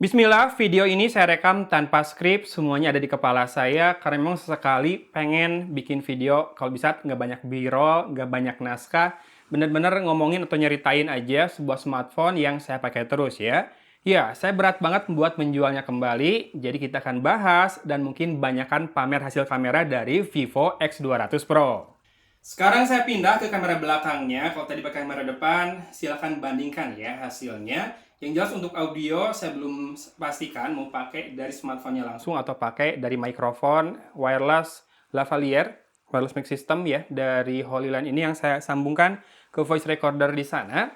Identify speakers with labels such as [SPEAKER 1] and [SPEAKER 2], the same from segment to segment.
[SPEAKER 1] Bismillah, video ini saya rekam tanpa skrip, semuanya ada di kepala saya karena memang sesekali pengen bikin video, kalau bisa nggak banyak b-roll, nggak banyak naskah, bener-bener ngomongin atau nyeritain aja sebuah smartphone yang saya pakai terus ya. Ya, saya berat banget buat menjualnya kembali, jadi kita akan bahas dan mungkin banyakkan pamer hasil kamera dari Vivo X200 Pro. Sekarang saya pindah ke kamera belakangnya. Kalau tadi pakai kamera depan, silahkan bandingkan ya hasilnya. Yang jelas untuk audio, saya belum pastikan mau pakai dari smartphone-nya langsung atau pakai dari mikrofon wireless lavalier, wireless mic system ya, dari Holyland ini yang saya sambungkan ke voice recorder di sana.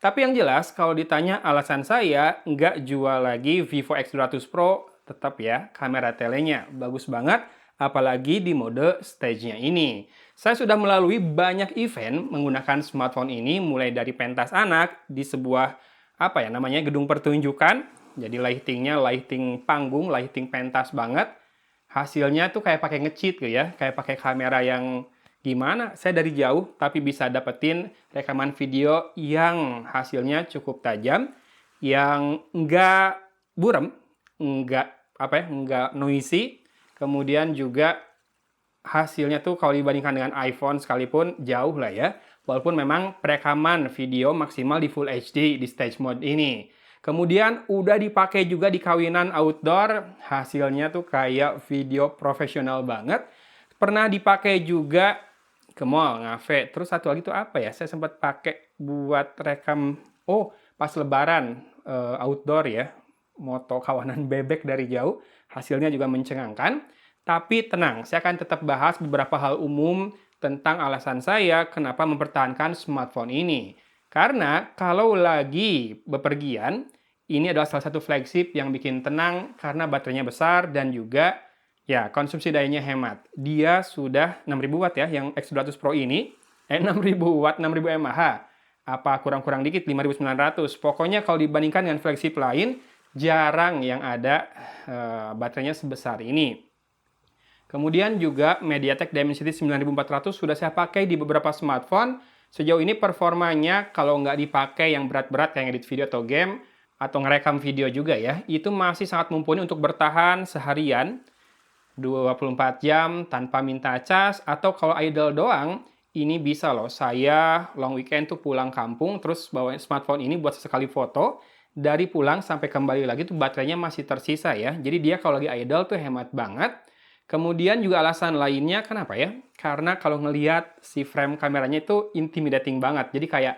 [SPEAKER 1] Tapi yang jelas, kalau ditanya alasan saya nggak jual lagi Vivo X200 Pro, tetap ya, kamera telenya bagus banget, apalagi di mode stage-nya ini. Saya sudah melalui banyak event menggunakan smartphone ini, mulai dari pentas anak di sebuah gedung pertunjukan. Jadi lightingnya lighting panggung, lighting pentas banget. Hasilnya tuh kayak pakai nge-cheat gitu ya, kayak pakai kamera yang gimana? Saya dari jauh tapi bisa dapetin rekaman video yang hasilnya cukup tajam, yang enggak burem, enggak noisy, kemudian juga hasilnya tuh kalau dibandingkan dengan iPhone sekalipun jauh lah ya. Walaupun memang perekaman video maksimal di Full HD di stage mode ini. Kemudian udah dipakai juga di kawinan outdoor, hasilnya tuh kayak video profesional banget. Pernah dipakai juga ke mall, ngafe. Terus satu lagi tuh apa ya? Saya sempat pakai buat rekam, pas lebaran outdoor ya. Moto kawanan bebek dari jauh, hasilnya juga mencengangkan. Tapi tenang, saya akan tetap bahas beberapa hal umum tentang alasan saya kenapa mempertahankan smartphone ini. Karena kalau lagi bepergian, ini adalah salah satu flagship yang bikin tenang karena baterainya besar dan juga ya konsumsi dayanya hemat. Dia sudah 6000 watt ya, yang X200 Pro ini. 6000 watt, 6000 mAh. Apa kurang-kurang dikit, 5900. Pokoknya kalau dibandingkan dengan flagship lain, jarang yang ada baterainya sebesar ini. Kemudian juga MediaTek Dimensity 9400 sudah saya pakai di beberapa smartphone. Sejauh ini performanya kalau nggak dipakai yang berat-berat kayak edit video atau game, atau ngerekam video juga ya, itu masih sangat mumpuni untuk bertahan seharian, 24 jam tanpa minta cas, atau kalau idle doang, ini bisa loh. Saya long weekend tuh pulang kampung, terus bawa smartphone ini buat sesekali foto, dari pulang sampai kembali lagi tuh baterainya masih tersisa ya. Jadi dia kalau lagi idle tuh hemat banget. Kemudian juga alasan lainnya kenapa ya? Karena kalau ngelihat si frame kameranya itu intimidating banget. Jadi kayak,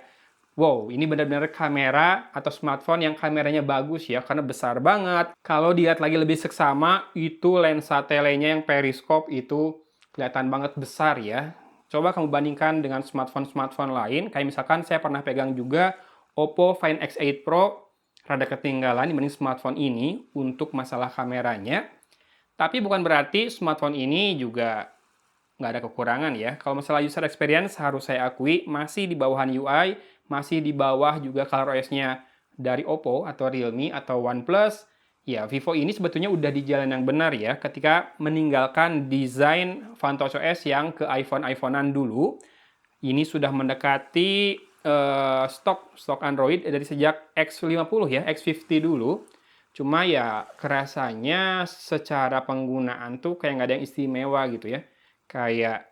[SPEAKER 1] wow, ini benar-benar kamera atau smartphone yang kameranya bagus ya, karena besar banget. Kalau dilihat lagi lebih seksama, itu lensa telenya yang periskop itu kelihatan banget besar ya. Coba kamu bandingkan dengan smartphone-smartphone lain, kayak misalkan saya pernah pegang juga Oppo Find X8 Pro, rada ketinggalan dibanding smartphone ini untuk masalah kameranya. Tapi bukan berarti smartphone ini juga nggak ada kekurangan ya. Kalau masalah user experience harus saya akui masih di bawahan UI, masih di bawah juga ColorOS-nya dari Oppo atau Realme atau OnePlus. Ya, Vivo ini sebetulnya udah di jalan yang benar ya ketika meninggalkan desain PhantasOS yang ke iPhone-iPhonean dulu. Ini sudah mendekati stok Android dari sejak X50 ya, X50 dulu. Cuma ya kerasanya secara penggunaan tuh kayak nggak ada yang istimewa gitu ya. Kayak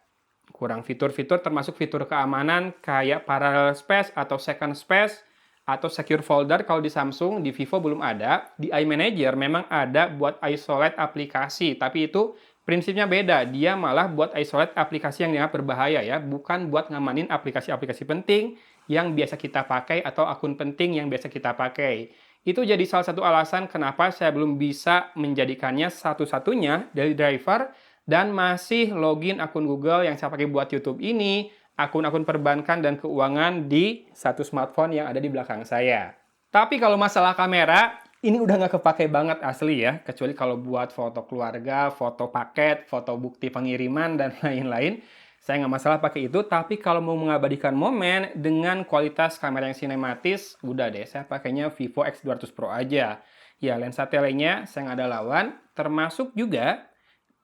[SPEAKER 1] kurang fitur-fitur termasuk fitur keamanan kayak parallel space atau second space atau secure folder kalau di Samsung, di Vivo belum ada. Di iManager memang ada buat isolate aplikasi, tapi itu prinsipnya beda. Dia malah buat isolate aplikasi yang dianggap berbahaya ya, bukan buat ngamanin aplikasi-aplikasi penting yang biasa kita pakai atau akun penting yang biasa kita pakai. Itu jadi salah satu alasan kenapa saya belum bisa menjadikannya satu-satunya dari driver dan masih login akun Google yang saya pakai buat YouTube ini, akun-akun perbankan dan keuangan di satu smartphone yang ada di belakang saya. Tapi kalau masalah kamera, ini udah nggak kepake banget asli ya, kecuali kalau buat foto keluarga, foto paket, foto bukti pengiriman, dan lain-lain. Saya nggak masalah pakai itu, tapi kalau mau mengabadikan momen dengan kualitas kamera yang sinematis, udah deh, saya pakainya Vivo X200 Pro aja. Ya, lensa telenya saya nggak ada lawan, termasuk juga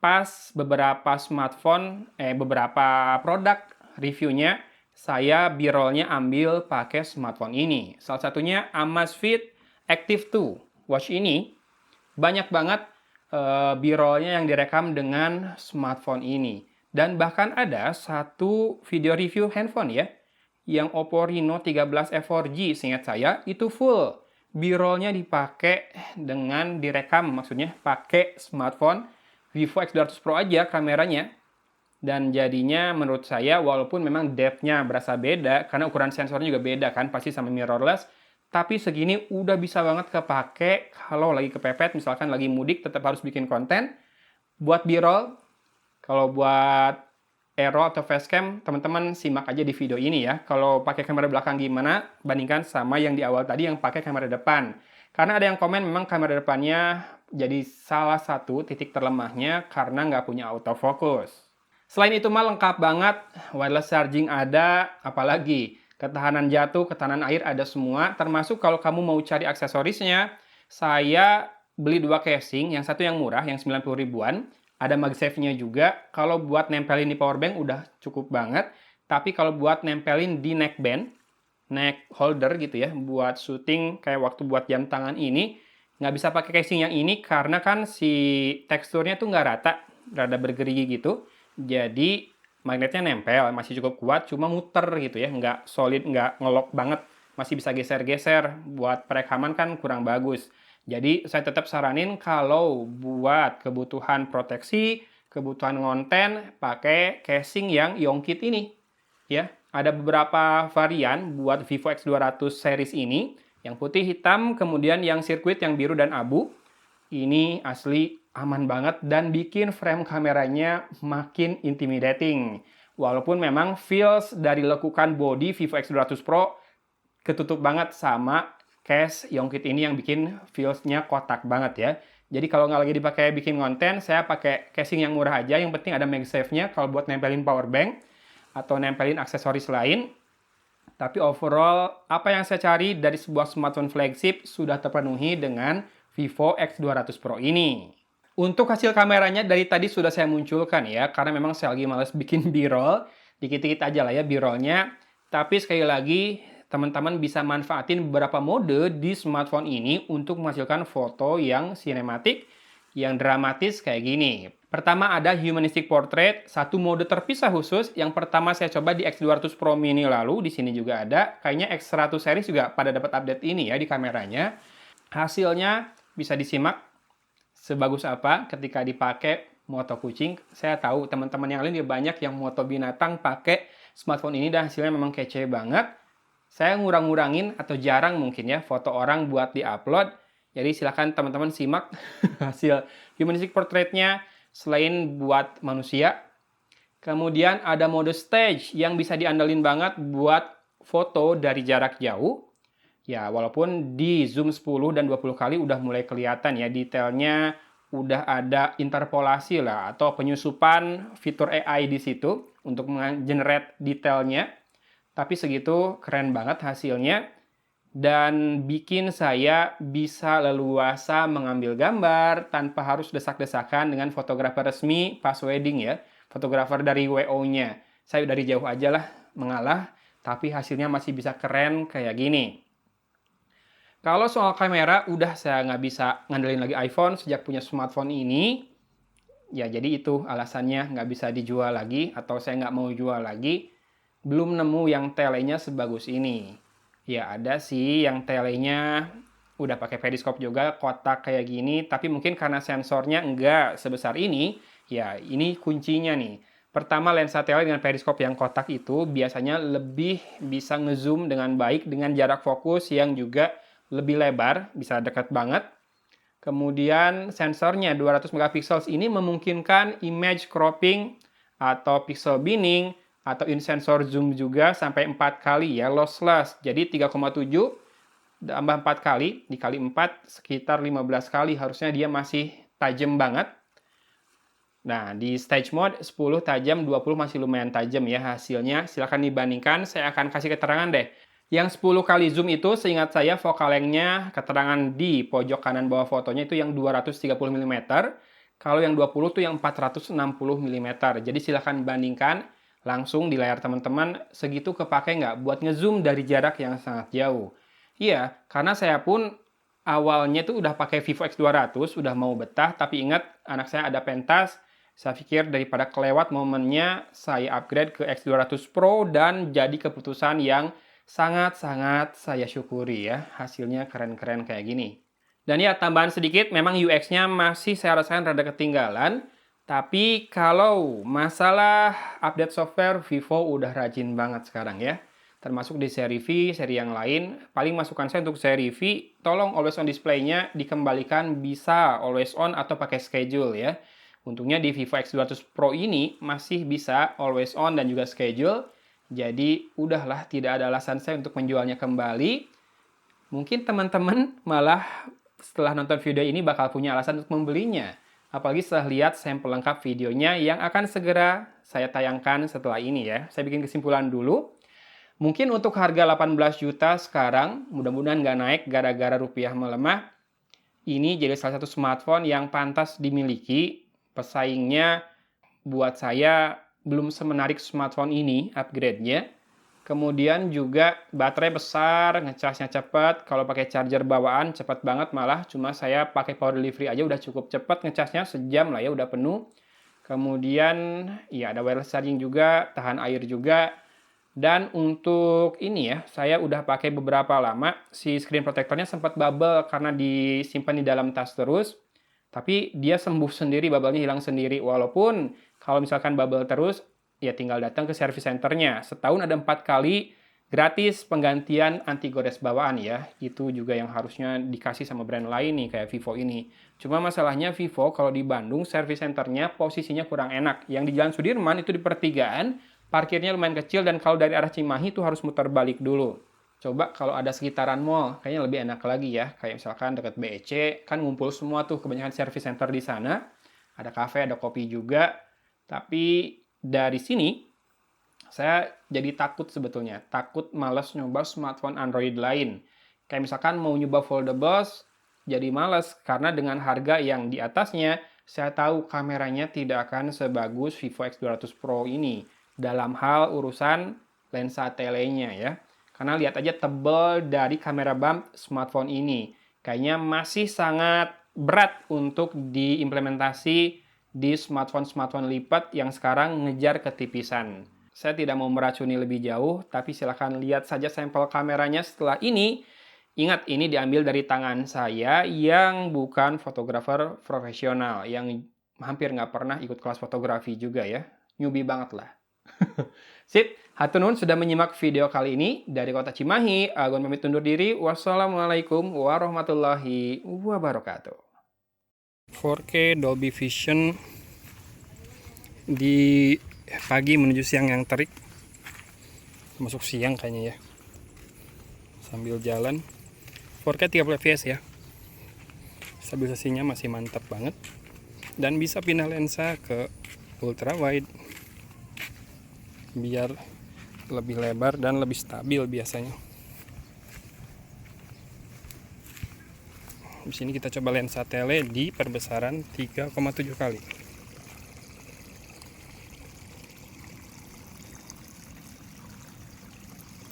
[SPEAKER 1] pas beberapa smartphone, beberapa produk reviewnya, saya B-rollnya ambil pakai smartphone ini. Salah satunya Amazfit Active 2 watch ini, banyak banget B-roll-nya yang direkam dengan smartphone ini. Dan bahkan ada satu video review handphone ya, yang Oppo Reno 13 F4G, seingat saya, itu full. B-roll-nya dipakai dengan direkam, maksudnya pakai smartphone Vivo X200 Pro aja kameranya. Dan jadinya menurut saya, walaupun memang depth-nya berasa beda, karena ukuran sensornya juga beda kan, pasti sama mirrorless, tapi segini udah bisa banget kepake kalau lagi kepepet, misalkan lagi mudik, tetap harus bikin konten. Buat B-roll, kalau buat aero atau facecam, teman-teman simak aja di video ini ya. Kalau pakai kamera belakang gimana, bandingkan sama yang di awal tadi yang pakai kamera depan. Karena ada yang komen memang kamera depannya jadi salah satu titik terlemahnya karena nggak punya autofocus. Selain itu mah lengkap banget, wireless charging ada, apalagi ketahanan jatuh, ketahanan air ada semua, termasuk kalau kamu mau cari aksesorisnya, saya beli 2 casing, yang satu yang murah, yang 90 ribuan, ada MagSafe-nya juga, kalau buat nempelin di powerbank udah cukup banget, tapi kalau buat nempelin di neckband, neck holder gitu ya, buat syuting kayak waktu buat jam tangan ini, nggak bisa pakai casing yang ini karena kan si teksturnya tuh nggak rata, rada bergerigi gitu. Jadi magnetnya nempel, masih cukup kuat, cuma muter gitu ya, nggak solid, nggak ngelok banget, masih bisa geser-geser. Buat perekaman kan kurang bagus. Jadi saya tetap saranin kalau buat kebutuhan proteksi, kebutuhan konten, pakai casing yang Yongkit ini. Ya, ada beberapa varian buat Vivo X200 series ini, yang putih hitam, kemudian yang sirkuit yang biru dan abu. Ini asli aman banget dan bikin frame kameranya makin intimidating. Walaupun memang feels dari lekukan body Vivo X200 Pro ketutup banget sama case Yongkit ini yang bikin feels-nya kotak banget ya. Jadi kalau nggak lagi dipakai bikin konten, saya pakai casing yang murah aja. Yang penting ada MagSafe-nya kalau buat nempelin power bank atau nempelin aksesoris lain. Tapi overall, apa yang saya cari dari sebuah smartphone flagship sudah terpenuhi dengan Vivo X200 Pro ini. Untuk hasil kameranya dari tadi sudah saya munculkan ya, karena memang saya lagi males bikin B-roll. Dikit-dikit aja lah ya B-rollnya. Tapi sekali lagi, teman-teman bisa manfaatin beberapa mode di smartphone ini untuk menghasilkan foto yang sinematik, yang dramatis kayak gini. Pertama ada humanistic portrait, satu mode terpisah khusus. Yang pertama saya coba di X200 Pro Mini lalu, di sini juga ada. Kayaknya X100 series juga pada dapat update ini ya di kameranya. Hasilnya bisa disimak sebagus apa ketika dipakai moto kucing. Saya tahu teman-teman yang lain juga banyak yang moto binatang pakai smartphone ini dan hasilnya memang kece banget. Saya ngurang-ngurangin atau jarang mungkin ya foto orang buat di-upload. Jadi silahkan teman-teman simak hasil humanistic portrait-nya selain buat manusia. Kemudian ada mode stage yang bisa diandalin banget buat foto dari jarak jauh. Ya, walaupun di zoom 10 dan 20 kali udah mulai kelihatan ya detailnya, udah ada interpolasi lah atau penyusupan fitur AI di situ untuk generate detailnya. Tapi segitu keren banget hasilnya dan bikin saya bisa leluasa mengambil gambar tanpa harus desak-desakan dengan fotografer resmi pas wedding ya, fotografer dari WO-nya. Saya dari jauh aja lah mengalah, tapi hasilnya masih bisa keren kayak gini. Kalau soal kamera, udah saya nggak bisa ngandelin lagi iPhone sejak punya smartphone ini. Ya, jadi itu alasannya nggak bisa dijual lagi, atau saya nggak mau jual lagi. Belum nemu yang telenya sebagus ini. Ya, ada sih yang telenya udah pakai periskop juga, kotak kayak gini. Tapi mungkin karena sensornya nggak sebesar ini, ya ini kuncinya nih. Pertama, lensa tele dengan periskop yang kotak itu biasanya lebih bisa ngezoom dengan baik dengan jarak fokus yang juga lebih lebar, bisa dekat banget. Kemudian sensornya 200 megapiksel ini memungkinkan image cropping atau pixel binning atau in sensor zoom juga sampai 4 kali ya, lossless. Jadi 3,7 tambah 4 kali, dikali 4 sekitar 15 kali, harusnya dia masih tajam banget. Nah, di stage mode 10 tajam, 20 masih lumayan tajam ya hasilnya. Silahkan dibandingkan, saya akan kasih keterangan deh. Yang 10 kali zoom itu seingat saya focal length-nya keterangan di pojok kanan bawah fotonya itu yang 230 mm. Kalau yang 20 tuh yang 460 mm. Jadi silahkan bandingkan langsung di layar teman-teman, segitu kepake nggak buat ngezoom dari jarak yang sangat jauh. Iya, karena saya pun awalnya tuh udah pakai Vivo X200, udah mau betah, tapi ingat anak saya ada pentas. Saya pikir daripada kelewat momennya, saya upgrade ke X200 Pro dan jadi keputusan yang sangat-sangat saya syukuri ya. Hasilnya keren-keren kayak gini. Dan ya, tambahan sedikit, memang UX-nya masih saya rasakan rada ketinggalan. Tapi kalau masalah update software, Vivo udah rajin banget sekarang ya. Termasuk di seri V, seri yang lain. Paling masukan saya untuk seri V, tolong always on display-nya dikembalikan bisa always on atau pakai schedule ya. Untungnya di Vivo X200 Pro ini masih bisa always on dan juga schedule. Jadi udahlah, tidak ada alasan saya untuk menjualnya kembali. Mungkin teman-teman malah setelah nonton video ini bakal punya alasan untuk membelinya. Apalagi setelah lihat sampel lengkap videonya yang akan segera saya tayangkan setelah ini ya. Saya bikin kesimpulan dulu. Mungkin untuk harga 18 juta sekarang, mudah-mudahan nggak naik gara-gara rupiah melemah. Ini jadi salah satu smartphone yang pantas dimiliki. Pesaingnya buat saya belum semenarik smartphone ini upgrade-nya. Kemudian juga baterai besar, ngecasnya cepat. Kalau pakai charger bawaan cepat banget malah. Cuma saya pakai power delivery aja udah cukup cepat ngecasnya, sejam lah ya udah penuh. Kemudian ya ada wireless charging juga, tahan air juga. Dan untuk ini ya, saya udah pakai beberapa lama. Si screen protectornya sempat bubble karena disimpan di dalam tas terus. Tapi dia sembuh sendiri, bubble-nya hilang sendiri. Walaupun kalau misalkan bubble terus, ya tinggal datang ke service center-nya. Setahun ada 4 kali gratis penggantian anti gores bawaan ya. Itu juga yang harusnya dikasih sama brand lain nih, kayak Vivo ini. Cuma masalahnya Vivo kalau di Bandung, service center-nya posisinya kurang enak. Yang di Jalan Sudirman itu di pertigaan, parkirnya lumayan kecil, dan kalau dari arah Cimahi itu harus muter balik dulu. Coba kalau ada sekitaran mall, kayaknya lebih enak lagi ya. Kayak misalkan dekat BEC, kan ngumpul semua tuh kebanyakan service center di sana. Ada cafe, ada kopi juga. Tapi dari sini, saya jadi takut sebetulnya. Takut malas nyoba smartphone Android lain. Kayak misalkan mau nyoba foldables, jadi malas. Karena dengan harga yang di atasnya, saya tahu kameranya tidak akan sebagus Vivo X200 Pro ini. Dalam hal urusan lensa telenya ya. Karena lihat aja tebal dari kamera bump smartphone ini. Kayaknya masih sangat berat untuk diimplementasi di smartphone-smartphone lipat yang sekarang ngejar ketipisan. Saya tidak mau meracuni lebih jauh, tapi silahkan lihat saja sampel kameranya setelah ini. Ingat, ini diambil dari tangan saya yang bukan fotografer profesional, yang hampir nggak pernah ikut kelas fotografi juga ya. Newbie banget lah. Sip, hatur nuhun sudah menyimak video kali ini dari Kota Cimahi. Agun pamit undur diri. Wassalamualaikum warahmatullahi wabarakatuh. 4K Dolby Vision di pagi menuju siang yang terik. Masuk siang kayaknya ya. Sambil jalan. 4K 30 fps ya. Stabilisasinya masih mantap banget. Dan bisa pindah lensa ke ultra wide, biar lebih lebar dan lebih stabil biasanya. Di sini kita coba lensa tele di perbesaran 3,7 kali.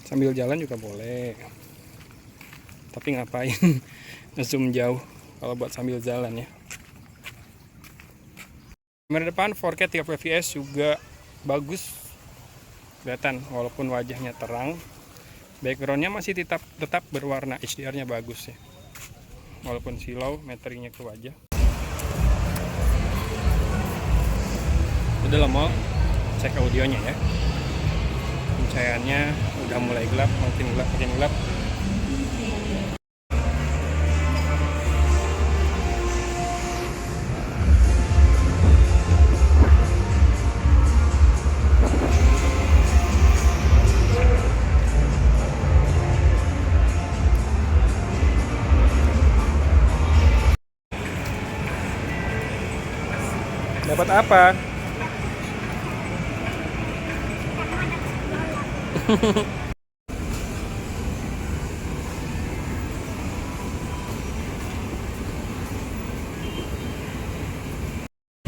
[SPEAKER 1] Sambil jalan juga boleh. Tapi ngapain zoom jauh kalau buat sambil jalan ya. Kamera depan 4K 30 fps juga bagus. Kelihatan walaupun wajahnya terang, backgroundnya masih tetap berwarna, HDR-nya bagus ya. Walaupun silau, meteringnya ke wajah. Udah mau cek audionya ya. Pencahayaannya udah mulai gelap, makin gelap. Dapat apa?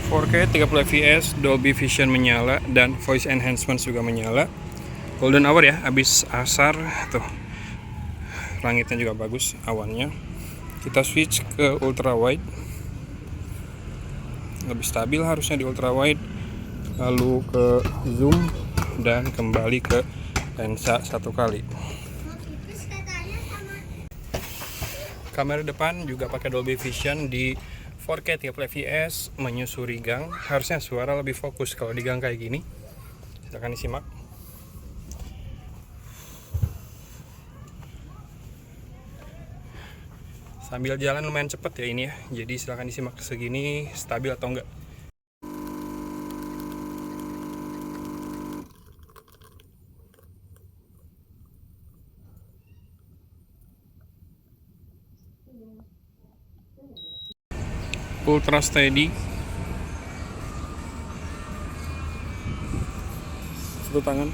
[SPEAKER 1] ...4K 30 fps, Dolby Vision menyala, dan voice enhancement juga menyala. Golden hour ya, habis asar tuh. Langitnya juga bagus, awannya. Kita switch ke ultra wide, lebih stabil harusnya di ultra wide, lalu ke zoom dan kembali ke lensa 1 kali. Kamera depan juga pakai Dolby Vision di 4K 30 fps, menyusuri gang. Harusnya suara lebih fokus kalau di gang kayak gini. Silahkan disimak. Sambil jalan lumayan cepet ya ini ya, jadi silahkan disimak segini stabil atau enggak. Ultra steady. Satu tangan.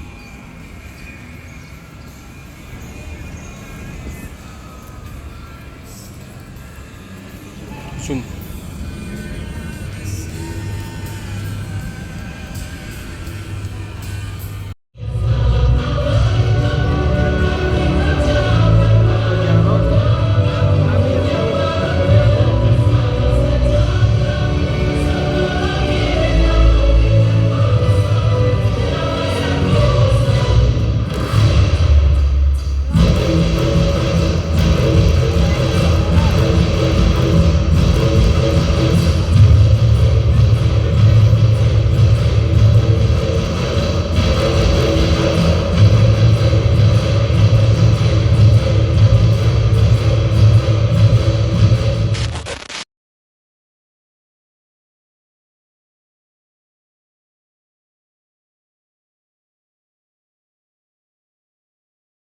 [SPEAKER 1] Zoom.